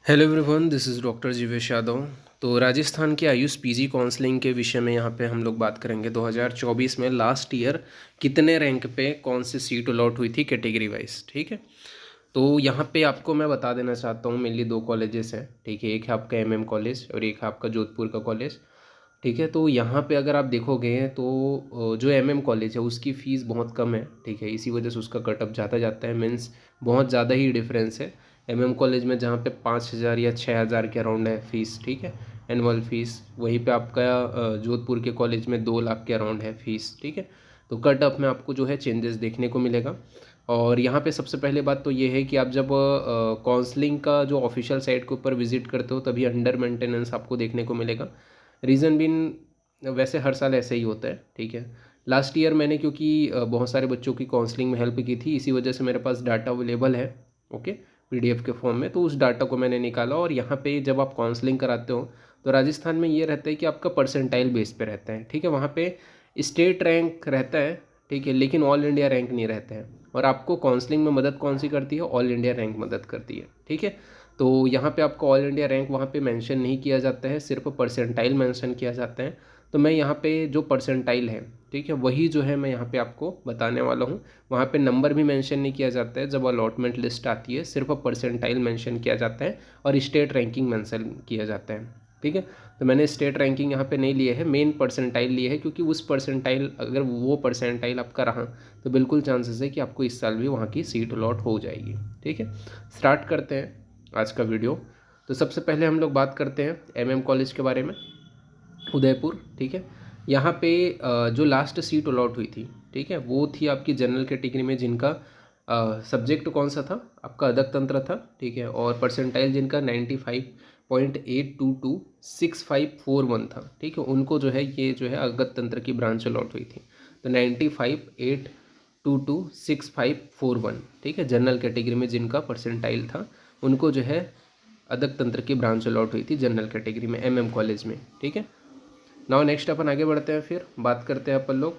Hello everyone, this is doctor Jeevesh Yadav. तो राजस्थान के Ayush PG counselling के विषय में यहाँ पे हम लोग बात करेंगे। 2024 में लास्ट ईयर कितने रैंक पे कौन सी सीट अलॉट हुई थी कैटेगरी वाइज, ठीक है। तो यहाँ पे आपको मैं बता देना चाहता हूँ, मेनली दो कॉलेजेस हैं, ठीक है। एक है आपका एमएम कॉलेज और एक है आपका जोधपुर का कॉलेज, ठीक है। तो यहाँ पे अगर आप देखोगे तो जो एमएम कॉलेज है उसकी फ़ीस बहुत कम है, ठीक है। इसी वजह से उसका कटअप ज़्यादा जाता है, मीन्स बहुत ज़्यादा ही डिफरेंस है एमएम कॉलेज में, जहाँ पे 5,000 या 6,000 के अराउंड है फ़ीस, ठीक है, एनुअल फ़ीस। वहीं पे आपका जोधपुर के कॉलेज में 2 लाख के अराउंड है फ़ीस, ठीक है। तो कटअप में आपको जो है चेंजेस देखने को मिलेगा। और यहाँ पे सबसे पहले बात तो ये है कि आप जब काउंसलिंग का जो ऑफिशियल साइट के ऊपर विजिट करते हो तभी अंडर मेंटेनेंस आपको देखने को मिलेगा। रीज़न बिन वैसे हर साल ऐसे ही होता है, ठीक है। लास्ट ईयर मैंने क्योंकि बहुत सारे बच्चों की काउंसलिंग में हेल्प की थी, इसी वजह से मेरे पास डाटा अवेलेबल है, ओके, पीडीएफ के फॉर्म में। तो उस डाटा को मैंने निकाला और यहाँ पे जब आप काउंसलिंग कराते हो तो राजस्थान में ये रहता है कि आपका परसेंटाइल बेस पे रहता है, ठीक है। वहाँ पे स्टेट रैंक रहता है, ठीक है, लेकिन ऑल इंडिया रैंक नहीं रहता है। और आपको काउंसलिंग में मदद कौन सी करती है? ऑल इंडिया रैंक मदद करती है, ठीक है। तो यहाँ पे आपको ऑल इंडिया रैंक वहाँ पे मेंशन नहीं किया जाता है, सिर्फ परसेंटाइल मेंशन किया जाता है। तो मैं यहाँ पे जो परसेंटाइल है, ठीक है, वही जो है मैं यहाँ पे आपको बताने वाला हूँ। वहाँ पे नंबर भी मेंशन नहीं किया जाता है, जब अलॉटमेंट लिस्ट आती है सिर्फ परसेंटाइल मेंशन किया जाता है और स्टेट रैंकिंग मेंशन किया जाता है, ठीक है। तो मैंने स्टेट रैंकिंग यहाँ पे नहीं लिए है, मेन परसेंटाइल लिए है, क्योंकि उस परसेंटाइल, अगर वो परसेंटाइल आपका रहा तो बिल्कुल चांसेस है कि आपको इस साल भी वहाँ की सीट अलॉट हो जाएगी, ठीक है। स्टार्ट करते हैं आज का वीडियो। तो सबसे पहले हम लोग बात करते हैं एमएम कॉलेज के बारे में, उदयपुर, ठीक है। यहाँ पे जो लास्ट सीट अलॉट हुई थी, ठीक है, वो थी आपकी जनरल कैटेगरी में, जिनका सब्जेक्ट कौन सा था? आपका अदक तंत्र था, ठीक है। और परसेंटाइल जिनका 95.8226,541 था, ठीक है, उनको जो है ये जो है अगत तंत्र की ब्रांच अलॉट हुई थी। तो 95.8226,541, ठीक है, जनरल कैटेगरी में जिनका परसेंटाइल था उनको जो है अदक तंत्र की ब्रांच अलॉट हुई थी जनरल कैटेगरी में एमएम कॉलेज में, ठीक है। नाउ नेक्स्ट अपन आगे बढ़ते हैं, फिर बात करते हैं अपन लोग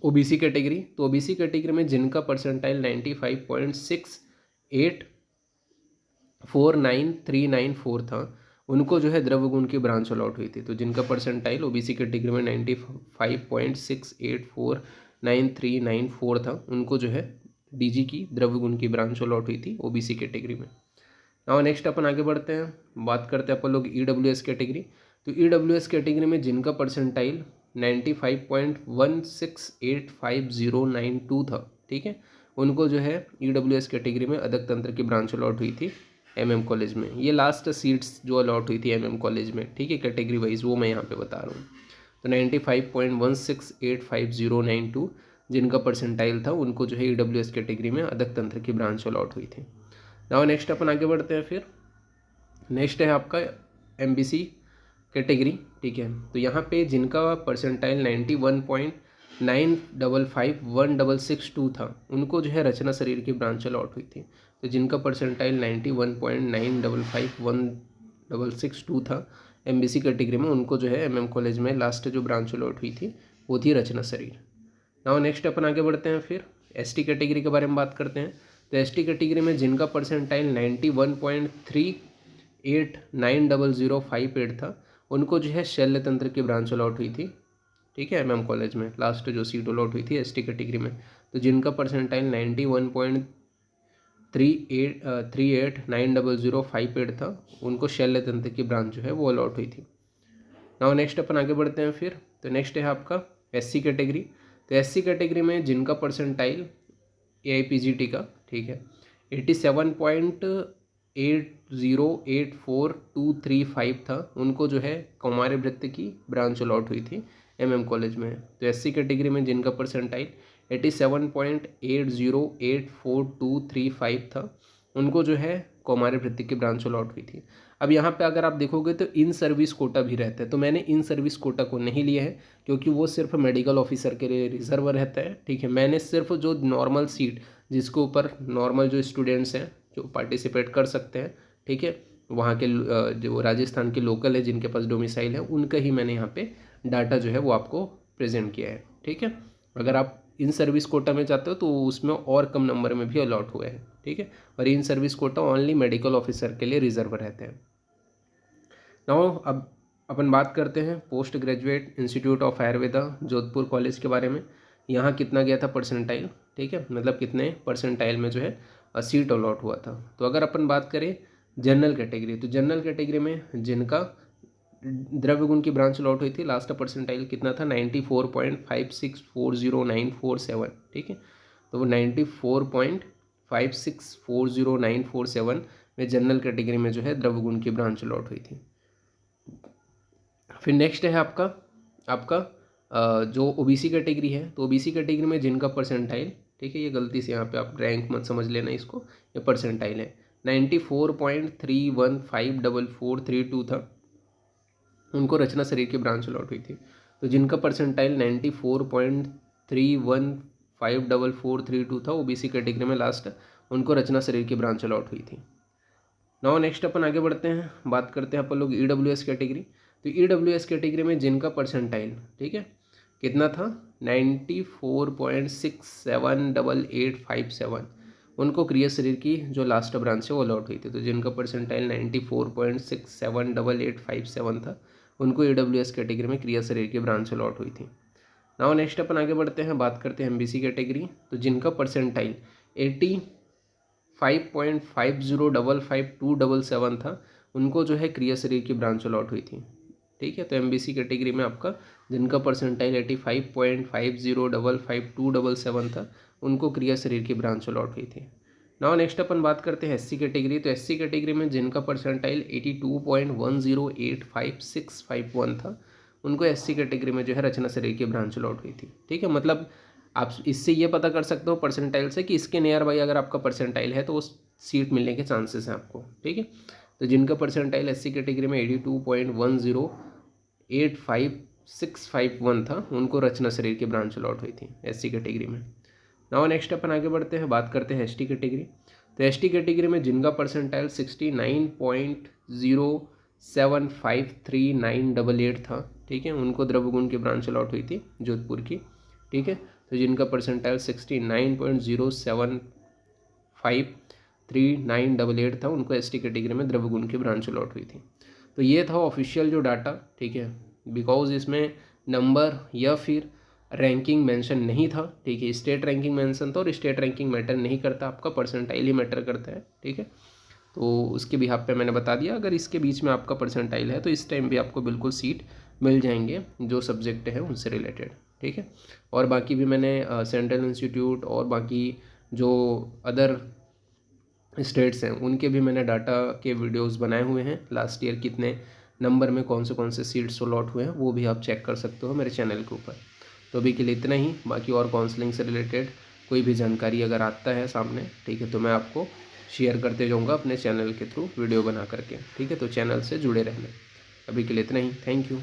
ओबीसी कैटेगरी। तो ओबीसी कैटेगरी में जिनका परसेंटाइल 95.6849,394 था उनको जो है द्रव्य गुण की ब्रांच अलॉट हुई थी। तो जिनका परसेंटाइल ओबीसी कैटेगरी में 95.6849,394 था उनको जो है डीजी की द्रव्य गुण की ब्रांच अलॉट हुई थी ओबीसी कैटेगरी में। नाउ नेक्स्ट अपन आगे बढ़ते हैं, बात करते हैं अपन लोग ईडब्ल्यूएस कैटेगरी। तो ईडब्ल्यूएस कैटेगरी में जिनका परसेंटाइल 95.1685,092 था, ठीक है, उनको जो है ईडब्ल्यूएस कैटेगरी में अदक तंत्र की ब्रांच अलॉट हुई थी एमएम कॉलेज में। ये लास्ट सीट्स जो अलॉट हुई थी एमएम कॉलेज में, ठीक है, कैटेगरी वाइज, वो मैं यहाँ पे बता रहा हूँ। तो 95.1685,092 जिनका परसेंटाइल था उनको जो है ईडब्ल्यूएस कैटेगरी में अदक तंत्र की ब्रांच अलॉट हुई थी। नाउ नेक्स्ट अपन आगे बढ़ते हैं, फिर नेक्स्ट है आपका एमबीसी कैटेगरी, ठीक है। तो यहाँ पे जिनका परसेंटाइल 91.9551,662 था उनको जो है रचना शरीर की ब्रांच अलॉट हुई थी। तो जिनका परसेंटाइल 91.9551,662 था एमबीसी कैटेगरी में, उनको जो है एमएम कॉलेज में लास्ट जो ब्रांच अलॉट हुई थी वो थी रचना शरीर। नाउ नेक्स्ट अपन आगे बढ़ते हैं, फिर एसटी कैटेगरी के बारे में बात करते हैं। तो एसटी कैटेगरी में जिनका परसेंटाइल 91.389058 था उनको जो है शल्य तंत्र की ब्रांच अलॉट हुई थी, ठीक है, एमएम कॉलेज में लास्ट जो सीट अलॉट हुई थी एसटी कैटेगरी में। तो जिनका परसेंटाइल 91.389058 था उनको शल्य तंत्र की ब्रांच जो है वो अलॉट हुई थी। नाउ नेक्स्ट अपन आगे बढ़ते हैं, फिर तो नेक्स्ट है आपका एससी कैटेगरी। तो एससी कैटेगरी में जिनका परसेंटाइल एआईपीजीटी का, ठीक है, 87.808423 था उनको जो है कौमार्य वृत्त की ब्रांच अलॉट हुई थी एमएम कॉलेज में। तो एससी कैटेगरी में जिनका परसेंटाइल 87.808423 था उनको जो है कौमार्य वृत्ति की ब्रांच अलॉट हुई थी। अब यहाँ पे अगर आप देखोगे तो इन सर्विस कोटा भी रहता है, तो मैंने इन सर्विस कोटा को नहीं लिया है क्योंकि वो सिर्फ मेडिकल ऑफिसर के लिए रिजर्व रहता है, ठीक है। मैंने सिर्फ जो नॉर्मल सीट जिसके ऊपर नॉर्मल जो स्टूडेंट्स हैं जो पार्टिसिपेट कर सकते हैं, ठीक है, वहाँ के जो राजस्थान के लोकल है जिनके पास डोमिसाइल है उनका ही मैंने यहाँ पे डाटा जो है वो आपको प्रेजेंट किया है, ठीक है। अगर आप इन सर्विस कोटा में जाते हो तो उसमें और कम नंबर में भी अलॉट हुए हैं, ठीक है। ठीक है। और in service Kota only medical officer के लिए रिजर्व रहते हैं। नाउ अब अपन बात करते हैं post graduate institute of Ayurveda Jodhpur college के बारे में। यहाँ कितना गया था परसेंटाइल, ठीक है, मतलब कितने परसेंटाइल में जो है सीट अलॉट हुआ था। तो अगर अपन बात करें जनरल कैटेगरी, तो जनरल कैटेगरी में जिनका द्रव्य गुण की ब्रांच अलॉट हुई थी, लास्ट परसेंटाइल कितना था 94.56409447, ठीक है। तो वो 94.56409447 में जनरल कैटेगरी में जो है द्रव्य गुण की ब्रांच अलॉट हुई थी। फिर नेक्स्ट है आपका जो ओबीसी कैटेगरी है, तो ओबीसी कैटेगरी में जिनका परसेंटाइल, ठीक है, ये गलती से यहाँ पे आप रैंक मत समझ लेना इसको, ये परसेंटाइल है 94.31544432 था, उनको रचना शरीर की ब्रांच अलॉट हुई थी। तो जिनका परसेंटाइल 94.31544432 था ओबीसी कैटेगरी में लास्ट, उनको रचना शरीर की ब्रांच अलॉट हुई थी। नाउ नेक्स्ट अपन आगे बढ़ते हैं, बात करते हैं अपन लोग ईडब्ल्यूएस कैटेगरी। तो ईडब्ल्यूएस कैटेगरी में जिनका परसेंटाइल, ठीक है, कितना था 94.678857, उनको क्रिया शरीर की जो लास्ट ब्रांच है वो अलॉट हुई थी। तो जिनका परसेंटाइल 94.678857 था, उनको ईडब्ल्यूएस कैटेगरी में क्रिया शरीर की ब्रांच अलॉट हुई थी। नाउ नेक्स्ट अपन आगे बढ़ते हैं, बात करते हैं एमबीसी कैटेगरी। तो जिनका परसेंटाइल 85.50555277 था, उनको जो है क्रिया शरीर की ब्रांच अलॉट हुई थी, ठीक है। तो एमबीसी कैटेगरी में आपका जिनका परसेंटाइल 85.50555277 था, उनको क्रिया शरीर की ब्रांच अलॉट हुई थी। नाउ नेक्स्ट अपन बात करते हैं एससी कैटेगरी। तो एससी कैटेगरी में जिनका परसेंटाइल 82.108561 था, उनको एससी कैटेगरी में जो है रचना शरीर की ब्रांच अलॉट हुई थी, ठीक है। मतलब आप इससे ये पता कर सकते हो परसेंटाइल से कि इसके नियर बाई अगर आपका परसेंटाइल है तो उस सीट मिलने के चांसेस हैं आपको, ठीक है। तो जिनका परसेंटाइल एससी कैटेगरी में 82.108561 था, उनको रचना शरीर की ब्रांच अलॉट हुई थी एससी कैटेगरी में। नाउ नेक्स्ट अपन आगे बढ़ते हैं, बात करते हैं एसटी कैटेगरी। तो एसटी कैटेगरी में जिनका परसेंटाइल 69.075398 था, ठीक है, उनको द्रव्य गुण की ब्रांच अलॉट हुई थी जोधपुर की, ठीक है। तो जिनका परसेंटाइल 69.075398 था, उनको एसटी कैटेगरी में द्रव्य गुण की ब्रांच अलॉट हुई थी। तो ये था ऑफिशियल जो डाटा, ठीक है, बिकॉज इसमें नंबर या फिर रैंकिंग मेंशन नहीं था, ठीक है। स्टेट रैंकिंग मेंशन था और स्टेट रैंकिंग मैटर नहीं करता, आपका परसेंटाइल ही मैटर करता है, ठीक है। तो उसके बिहाफ पे मैंने बता दिया, अगर इसके बीच में आपका परसेंटाइल है तो इस टाइम भी आपको बिल्कुल सीट मिल जाएंगे जो सब्जेक्ट है उनसे रिलेटेड, ठीक है। और बाकी भी मैंने सेंट्रल इंस्टीट्यूट और बाकी जो अदर स्टेट्स हैं उनके भी मैंने डाटा के वीडियोस बनाए हुए हैं, लास्ट ईयर कितने नंबर में कौन से सीट्स अलॉट हुए हैं वो भी आप चेक कर सकते हो मेरे चैनल के ऊपर। तो अभी के लिए इतना ही, बाकी और काउंसलिंग से रिलेटेड कोई भी जानकारी अगर आता है सामने, ठीक है, तो मैं आपको शेयर करते जाऊँगा अपने चैनल के थ्रू वीडियो बना करके, ठीक है। तो चैनल से जुड़े रहना। अभी के लिए इतना ही, थैंक यू।